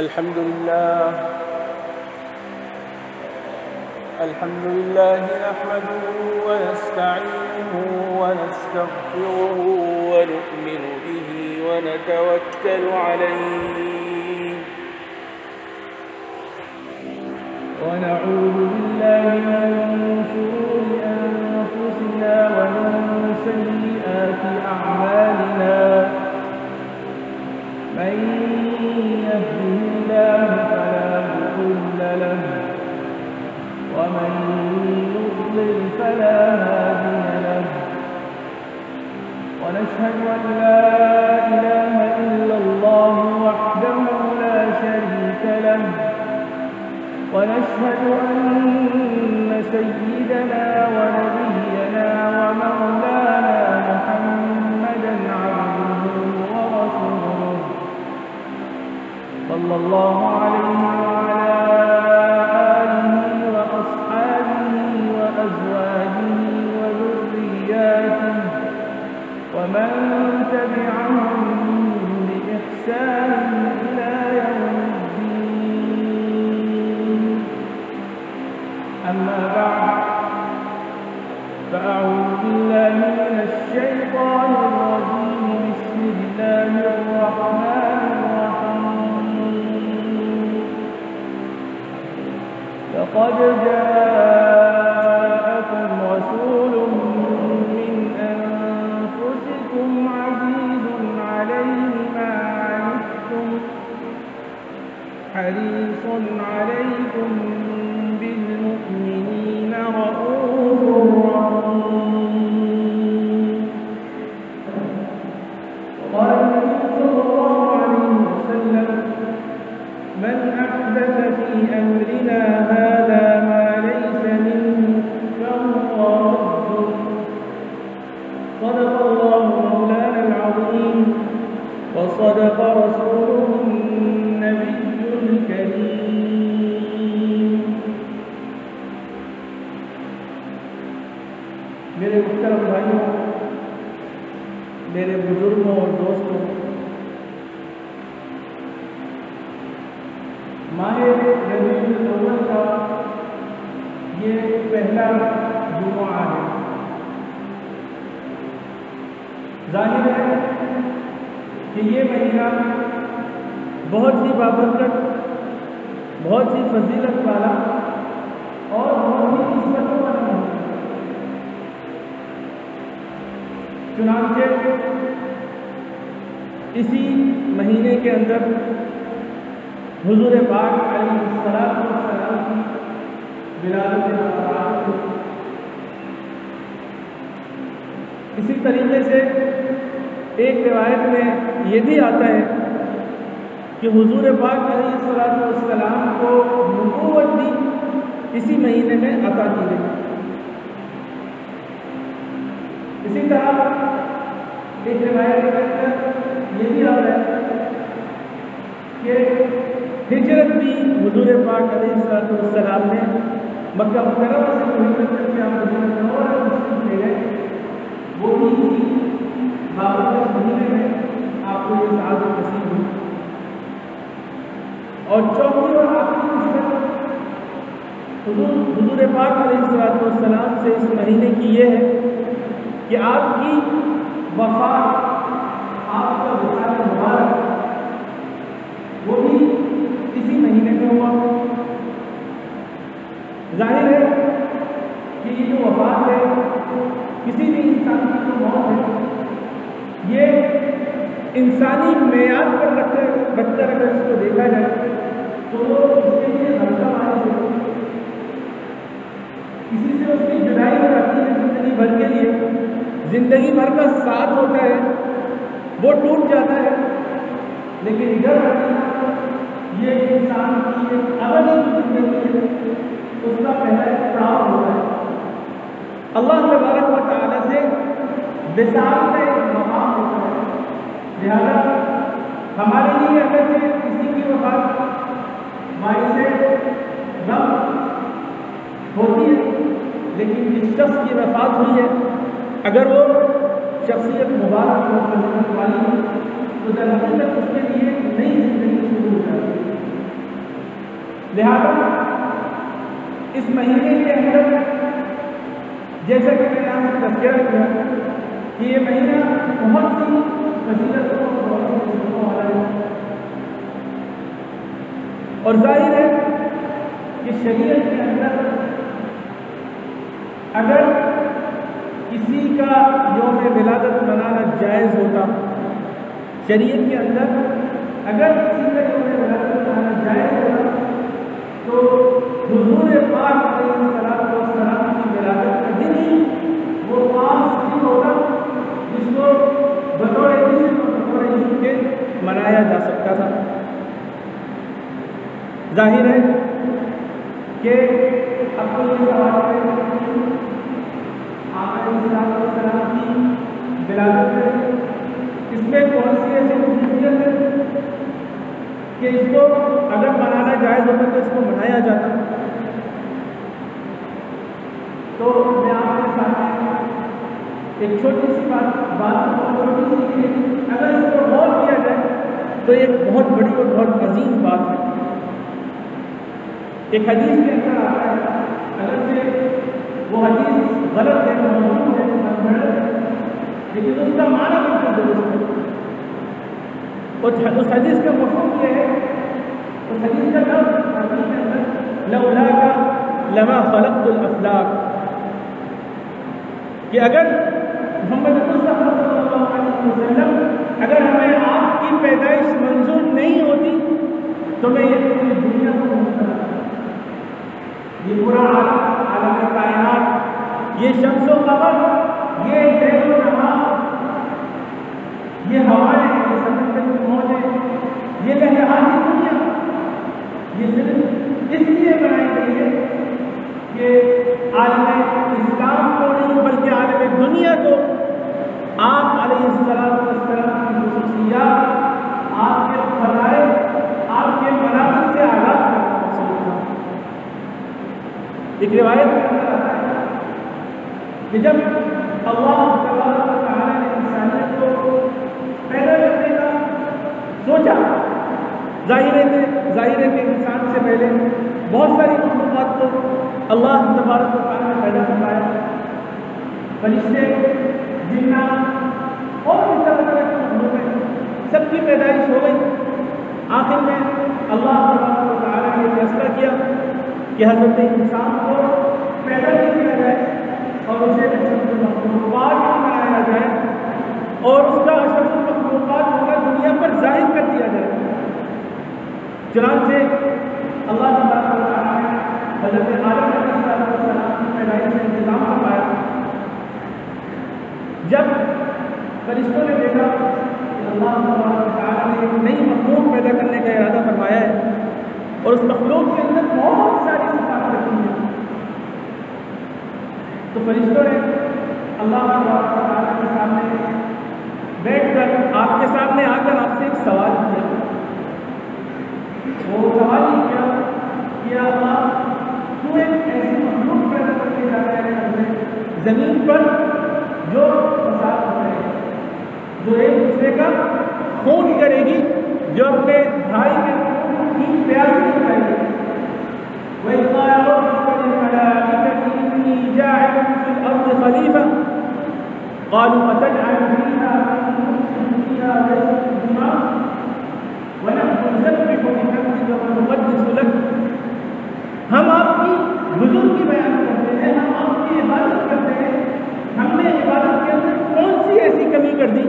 الحمد لله نحمده ونستعينه ونستغفره ونؤمن به ونتوكل عليه ونعوذ بالله من شرور أنفسنا ومن سيئات أعمالنا من يهده الله فلا مضل له ومن يضلل فلا هادي له ونشهد أن لا إله إلا الله وحده لا شريك له ونشهد أن سيدنا ونبينا ومولانا محمدا عبده ورسوله صلى الله عليه وعلى آله وأصحابه وأزواجه وذرياته ومن تبعهم بإحسان إلى يوم الدين أما بعد فأعوذ بالله من الشيطان الرجيم بسم الله الرحمن الرحيم لقد جاءكم رسول من أنفسكم عزيز عليه ما عنتم حريص عليكم بالمؤمنين رؤوف رحيم قال النبي صلى الله عليه وسلم من أحدث في أمرنا هذا ما ليس منه فهو رد صدق الله مولانا العظيم وصدق رسوله النبي الكريم میرے محترم بھائیوں، میرے بزرگوں اور دوستوں، ماہ ربیع الاول کا یہ پہلا جمعہ ہے۔ ظاہر ہے کہ یہ مہینہ بہت ہی بابرکت، بہت ہی فضیلت والا اور بہت ہی عزتوں والا ہے۔ چنانچہ اسی مہینے کے اندر حضور پاک علیہ الصلوۃ والسلام کی ولادت مبارک ہوئی۔ اسی طریقے سے ایک روایت میں یہ بھی آتا ہے کہ حضور پاک علیہ الصلوۃ والسلام کو نبوت بھی اسی مہینے میں عطا کی گئی۔ اسی طرح ایک روایت کے اندر یہ بھی آتا ہے کہ ہجرت بھی حضور پاک علیہ الصلوۃ والسلام نے مکہ مکرمہ سے ہجرت کر کے آپ مدینہ منورہ تشریف لے گئے، وہ بھی اسی بابرکت مہینے میں آپ کو یہ سعادت نصیب ہوئی۔ اور چوتھی اور آخری نسبت حضور پاک علیہ الصلوۃ والسلام سے اس مہینے کی یہ ہے کہ آپ کی وفات، آپ کا وصال مبارک وہ بھی اسی مہینے میں ہوا۔ ظاہر ہے کہ یہ جو وفات ہے، کسی بھی انسان کی جو موت ہے، یہ انسانی معیار پر رکھ کر اگر اس کو دیکھا جائے تو وہ اس کے لیے ہلکا مانی ہے۔ کسی سے اس کی جدائی ہو جاتی ہے زندگی بھر کے لیے، زندگی بھر کا ساتھ ہوتا ہے وہ ٹوٹ جاتا ہے، لیکن ادھر یہ انسان کی ایک ابدی زندگی ہے، اس کا پہلا ایک پڑاؤ ہوتا ہے۔ اللہ تبارک و تعالیٰ سے وصال کا ایک مقام ہوتا ہے۔ لہذا ہمارے لیے اگرچہ کسی کی وفات باعث غم ہوتی ہے، لیکن جس شخص کی وفات ہوئی ہے اگر وہ شخصیت مبارک اور فضیلت والی ہے تو در حقیقت اس کے لیے نئی زندگی شروع ہو جاتی ہے۔ لہذا اس مہینے کے اندر جیسا کہ میں نے آپ سے تذکرہ کیا کہ یہ مہینہ بہت سی فضیلتوں اور بہت سی خوشیوں والا ہے، اور ظاہر ہے کہ شریعت کے اندر اگر کسی کا یوم ولادت منانا جائز ہوتا، شریعت کے اندر اگر کسی کا یوم ولادت منانا جائز ہوتا تو حضور پاک علیہ السلام کی ولادت کا دن ہی وہ خاص دن ہوتا جس کو بطور جشن اور بطور عید کے منایا جا سکتا تھا۔ ظاہر ہے کہ اب تو یہ سوال ہے آقا علیہ السلام کی ولادت ہے، اس میں کون سی ایسی خصوصیت ہے کہ اس کو اگر منانا جائز ہوتا تو اس کو منایا جاتا؟ تو میں آپ کے سامنے ایک چھوٹی سی بات چھوٹی سی ہے، اگر اس کو غور کیا جائے تو ایک بہت بڑی اور بہت عظیم بات ہے۔ ایک حدیث کے اندر آتا ہے، اگرچہ وہ حدیث غلط ہے، موضوع ہے، لیکن اس کا معنی بالکل درست ہے۔ اس حدیث کا مفہوم یہ ہے، اس حدیث کا لفظ حدیث کے اندر لولاک لما خلقت الافلاک، کہ اگر محمد مصطفیٰ صلی اللہ علیہ وسلم اگر ہمیں آپ کی پیدائش منظور نہیں ہوتی تو میں یہ پوری دنیا کو نہیں کرتا، یہ پورا عالم کائنات، یہ شمس و قمر، یہ لیل و نہار، یہ ہوائیں، یہ سمندر کی موجیں، یہ لہجہاتی دنیا، یہ صرف اس لیے بنائی گئی ہے کہ عالم اسلام کو نہیں بلکہ عالم دنیا کو آپ علیہ السلام کی خصوصیات، آپ کے فضائل، آپ کے مناظر سے آگاہ کرنا مقصود تھا۔ ایک روایت میں اندر آتا ہے کہ جب اللہ تبارک و تعالیٰ نے انسانیت کو پیدا کرنے کا سوچا، ظاہر ہے کہ انسان سے پہلے بہت ساری مخلوقات کو اللہ تبارک و تعالیٰ نے پیدا فرمایا، فرشتے، جنات اور بھی طرح طرح کی مخلوقیں، سب کی پیدائش ہو گئی۔ آخر میں اللہ تبارک و تعالیٰ نے فیصلہ کیا کہ حضرت انسان کو پیدا نہیں کیا جائے اور اسے اشرف المخلوقات بھی بنایا جائے اور اس کا اشرف المخلوقات ہونا دنیا پر ظاہر کر دیا جائے۔ چنانچہ اللہ تبارک و تعالیٰ نے حضرت آدم علیہ السلام کی پیدائش کا انتظام فرمایا۔ جب فرشتوں نے دیکھا کہ اللہ تبارک و تعالیٰ نے ایک نئی مخلوق پیدا کرنے کا ارادہ فرمایا ہے اور اس مخلوق کے اندر بہت ساری صفات رکھی ہیں، تو فرشتوں نے اللہ تبارک و تعالیٰ کے سامنے بیٹھ کر آپ کے سامنے آ کر آپ سے ایک سوال کیا۔ وہ سوال ہی کیا کہ اللہ تو ایک ایسی مخلوق پیدا کرنے جا رہے ہیں زمین پر جو فساد ہو رہے ہیں، جو ایک دوسرے کا خون کرے گی، جو اپنے بھائی کے خون کی پیاسی اٹھائے گی۔ وَإِذْ قَالَ رَبُّكَ لِلْمَلَائِكَةِ إِنِّي جَاعِلٌ فِي الْأَرْضِ خَلِيفَةً قَالُوا أَتَجْعَلُ فِيهَا مَن يُفْسِدُ فِيهَا وَيَسْفِكُ الدِّمَاءَ وَنَحْنُ نُسَبِّحُ بِحَمْدِكَ وَنُقَدِّسُ لَكَ، ہم آپ کی بزرگی بیان کرتے ہیں، ہم آپ کی عبادت کرتے ہیں، ہم نے عبادت کے اندر کون سی ایسی کمی کر دی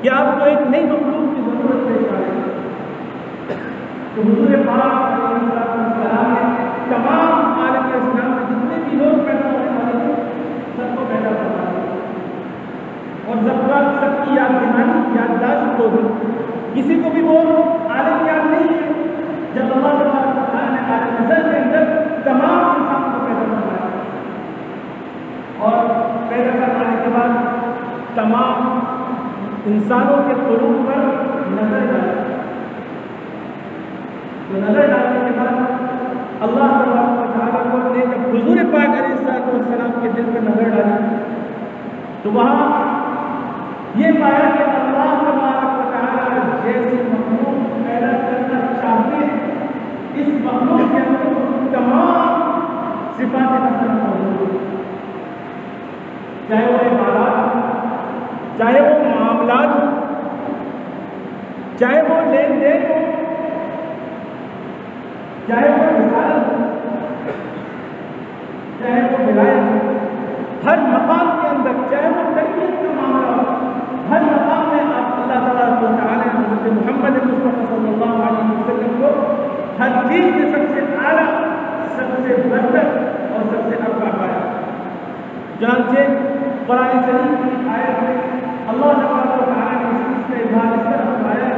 کہ آپ کو ایک نئی مخلوق کی ضرورت پیش آ رہی ہے؟ تو حضور پاک علیہ السلام نے تمام عالم اسلام میں جتنے بھی لوگ پیدا ہونے والے تھے سب کو پیدا کروا دیا اور سب کی یاد دہانی، یادداشت ہو گئی، کسی کو بھی وہ عالم یاد نہیں ہے جب اللہ تعالیٰ نے عالم ازل کے اندر تمام انسان کو پیدا کروایا اور پیدا کروانے کے بعد تمام انسانوں کے قلوب پر نظر ڈالا، تو نظر ڈالنے کے بعد اللہ تبارک و تعالیٰ کو نے جب حضور پاک علیہ السلام کے دل پر نظر ڈالی تو وہاں یہ پایا کہ اللہ تبارک و تعالیٰ جیسی مخلوق پیدا کرنا چاہتے ہیں، اس مخلوق چاہے وہ لین دین ہو، چاہے وہ رسالت ہو، چاہے وہ ولایت ہو، ہر مقام کے اندر، چاہے وہ تربیت کا معاملہ ہو، ہر مقام میں آپ اللہ تبارک و تعالیٰ نے حضرت محمد مصطفیٰ صلی اللہ علیہ وسلم کو ہر چیز میں سب سے اعلیٰ، سب سے بہتر اور سب سے افضل پایا۔ چنانچہ قرآن شریف کی آیت میں اللہ تبارک و تعالیٰ نے اس چیز کا اظہار اس طرح فرمایا ہے،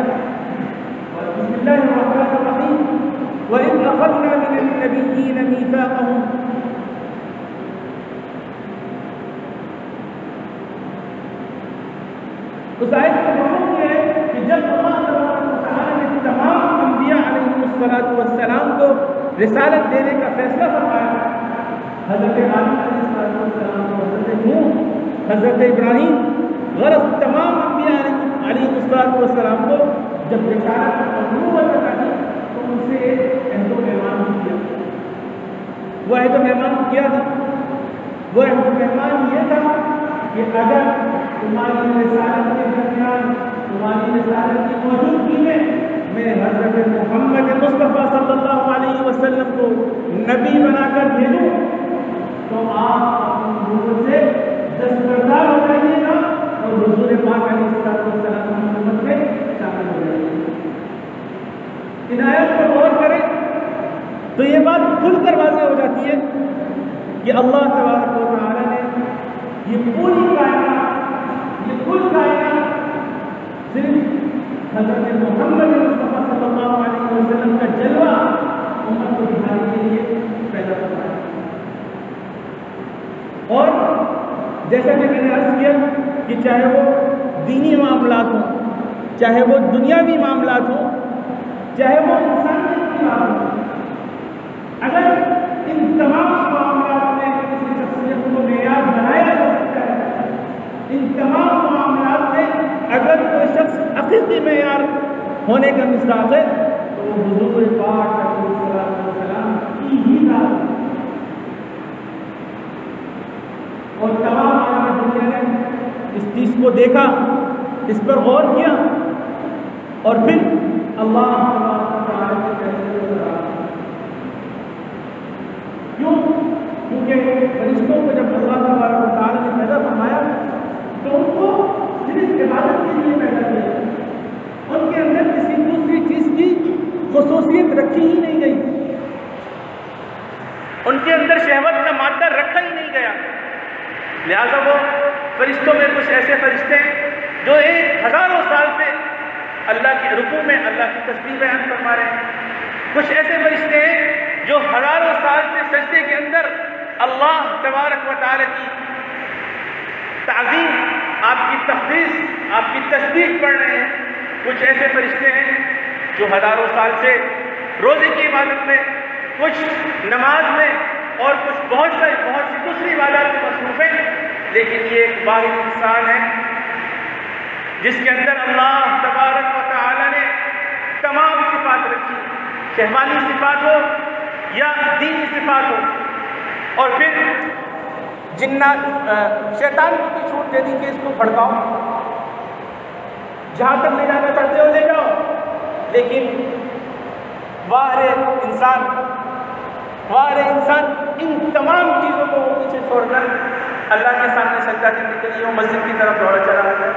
بسم اللہ الرحمن الرحیم، وَإِذْ أَخَذْنَا مِنَ النَّبِيِّينَ مِيثَاقَهُمْ۔ اس آیت کا مفہوم یہ ہے کہ جب اللہ تبارک و تعالیٰ نے تمام انبیاء علیہ السلام کو رسالت دینے کا فیصلہ فرمایا، حضرت آدم علیہ السلام کو، حضرت نوح، حضرت ابراہیم، غرض تمام انبیاء علیہ السلام کو جب رسالت اور نبوت عطا کی تو ان سے عہد و پیمان بھی کیا۔ وہ عہد و پیمان کیا تھا، وہ عہد و پیمان یہ تھا کہ اگر تمہاری رسالت کے درمیان، تمہاری رسالت کی موجودگی میں حضرت محمد مصطفیٰ صلی اللہ علیہ وسلم کو نبی بنا کر بھیجوں تو آپ اپنی نبوت سے دستبردار ہو جائیے گا اور حضور پاک علیہ السلام کی امت میں شامل ہو جائیے گا۔ ان آیات پر غور کریں تو یہ بات کھل کر واضح ہو جاتی ہے کہ اللہ تبارک و تعالیٰ نے یہ پوری کائنات، یہ کل کائنات صرف حضرت محمد مصطفیٰ صلی اللہ علیہ وسلم کا جلوہ امت کو دکھانے کے لیے پیدا کروایا۔ اور جیسا کہ میں نے عرض کیا کہ چاہے وہ دینی معاملات ہوں، چاہے وہ دنیاوی معاملات ہوں، چاہے وہ انسانیت کی بات ہو، اگر ان تمام معاملات میں کسی شخصیت کو معیار بنایا جا سکتا ہے، ان تمام معاملات میں اگر کوئی شخص حقیقی معیار ہونے کا مصداق ہے تو وہ حضور پاک علیہ السلام کی ہی ذات ہے۔ اور تمام عالم دنیا نے اس چیز کو دیکھا، اس پر غور کیا اور پھر اللہ تعالیٰ کے فیصلے کو سراہا۔ کیوں؟ کیونکہ فرشتوں کو جب اللہ تبارک و تعالیٰ نے پیدا فرمایا تو ان کو صرف عبادت کے لیے پیدا کیا، ان کے اندر کسی دوسری چیز کی خصوصیت رکھی ہی نہیں گئی، ان کے اندر شہوت کا مادہ رکھا ہی نہیں گیا۔ لہٰذا وہ فرشتوں میں کچھ ایسے فرشتے ہیں جو 1000 سال سے اللہ کے رکوع میں اللہ کی تسبیح بیان فرما رہے ہیں، کچھ ایسے فرشتے ہیں جو 1000 سال سے سجدے کے اندر اللہ تبارک و تعالی کی تعظیم، آپ کی تقدیس، آپ کی تسبیح پڑھ رہے ہیں، کچھ ایسے فرشتے ہیں جو 1000 سال سے روزے کی عبادت میں، کچھ نماز میں اور کچھ بہت سی دوسری عبادات میں مصروف ہیں، لیکن یہ ایک واحد انسان ہے جس کے اندر اللہ تبارک و تعالی نے تمام صفات رکھی، شہوانی صفات ہو یا دینی صفات ہو، اور پھر جنات شیطان کو بھی چھوٹ دے دی کہ اس کو بھڑکاؤ، جہاں تک لے جانا چاہتے ہو لے جاؤ، لیکن واہ انسان ان تمام چیزوں کو وہ پیچھے چھوڑ کر اللہ کے سامنے سجدہ کرنے کے لیے وہ مسجد کی طرف دوڑا چلا جاتا ہے۔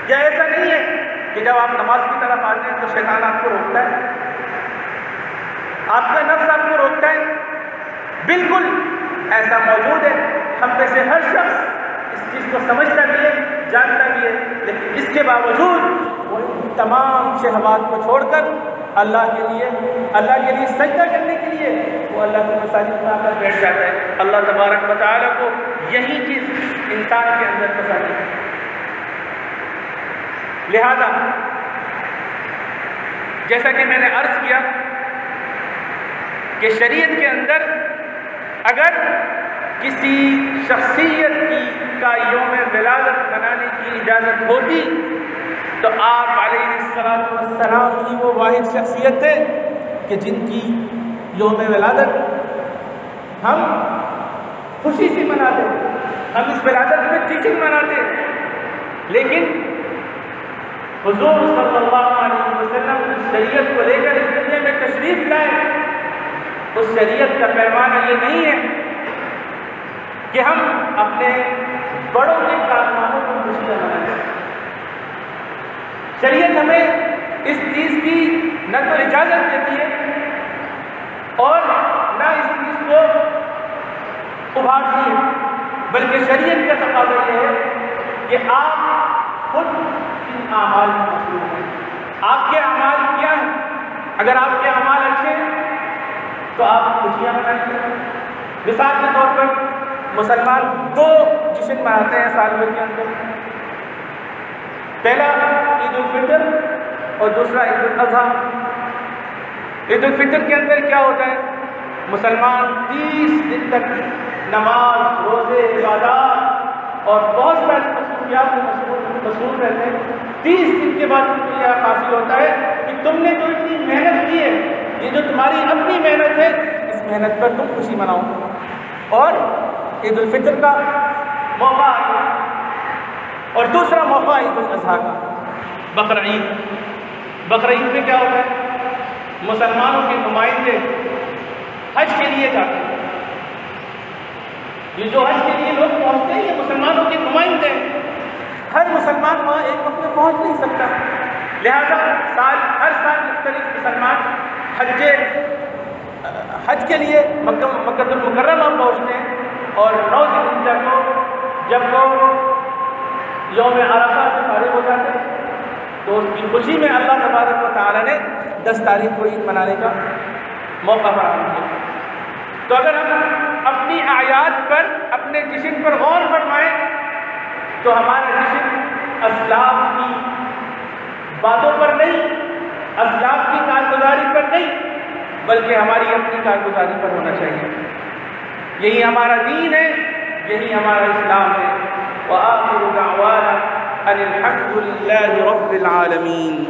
کیا ایسا نہیں ہے کہ جب آپ نماز کی طرف آتے ہیں تو شیطان آپ کو روکتا ہے، آپ کا نفس آپ کو روکتا ہے؟ بالکل ایسا موجود ہے، ہم میں سے ہر شخص اس چیز کو سمجھتا بھی ہے، جانتا بھی ہے، لیکن اس کے باوجود وہ تمام شہوات کو چھوڑ کر اللہ کے لیے سجدہ کرنے کے لیے وہ اللہ کی مساجد میں آ کر بیٹھ جاتا ہے۔ اللہ تبارک و تعالیٰ کو یہی چیز انسان کے اندر پسند ہے۔ لہذا جیسا کہ میں نے عرض کیا کہ شریعت کے اندر اگر کسی شخصیت کا یوم ولادت منانے کی اجازت ہوتی تو آپ علیہ السلام ہی وہ واحد شخصیت تھے کہ جن کی یوم ولادت ہم خوشی سے مناتے، ہم اس ولادت میں جشن مناتے، لیکن حضور صلی اللہ علیہ وسلم اس شریعت کو لے کر اس دنیا میں تشریف لائے، اس شریعت کا پیمانہ یہ نہیں ہے کہ ہم اپنے بڑوں کے کارناموں کو خوشیاں منائیں۔ شریعت ہمیں اس چیز کی نہ تو اجازت دیتی ہے اور نہ اس چیز کو ابھارتی ہے، بلکہ شریعت کا تقاضا یہ ہے کہ آپ خود ان اعمال میں مصروف ہیں۔ آپ کے اعمال کیا ہیں؟ اگر آپ کے اعمال اچھے ہیں تو آپ خوشیاں منائیں گے۔ مثال کے طور پر مسلمان 2 جشن مناتے ہیں سال بھر کے اندر، پہلا عید الفطر اور دوسرا عید الاضحیٰ۔ عید الفطر کے اندر کیا ہوتا ہے؟ مسلمان 30 دن تک نماز، روزے، عبادات اور بہت ساری مصروفیات میں مصروف رہتے ہیں۔ 30 دن کے بعد ان کو یہ حاصل ہوتا ہے کہ تم نے جو اتنی محنت کی ہے، یہ جو تمہاری اپنی محنت ہے، اس محنت پر تم خوشی مناؤ۔ اور عید الفطر کا موقع آتا ہے اور دوسرا موقع عید الاضحیٰ کا، بقر عید۔ بقر عید میں کیا ہوتا ہے؟ مسلمانوں کے نمائندے حج کے لیے جاتے ہیں۔ یہ جو حج کے لیے لوگ پہنچتے ہیں یہ مسلمانوں کے نمائندے ہیں۔ ہر مسلمان وہاں ایک وقت میں پہنچ نہیں سکتا، لہذا ہر سال مختلف مسلمان حج کے لیے مکہ المکرمہ پہنچتے ہیں، اور 9 ذی الحجہ کو جب وہ یوم عرفہ سے فارغ ہو جاتے ہیں تو اس کی خوشی میں اللہ تبارک و تعالیٰ نے 10 تاریخ کو عید منانے کا موقع فراہم کیا۔ تو اگر ہم اپنی اعیاد پر، اپنے جشن پر غور فرمائیں تو ہمارا جشن اسلاف کی باتوں پر نہیں، اسلاف کی کارگزاری پر نہیں، بلکہ ہماری اپنی کارگزاری پر ہونا چاہیے۔ یہی ہمارا دین ہے، یہی ہمارا اسلام ہے۔ وآخر دعوانا ان الحمد للہ رب العالمین۔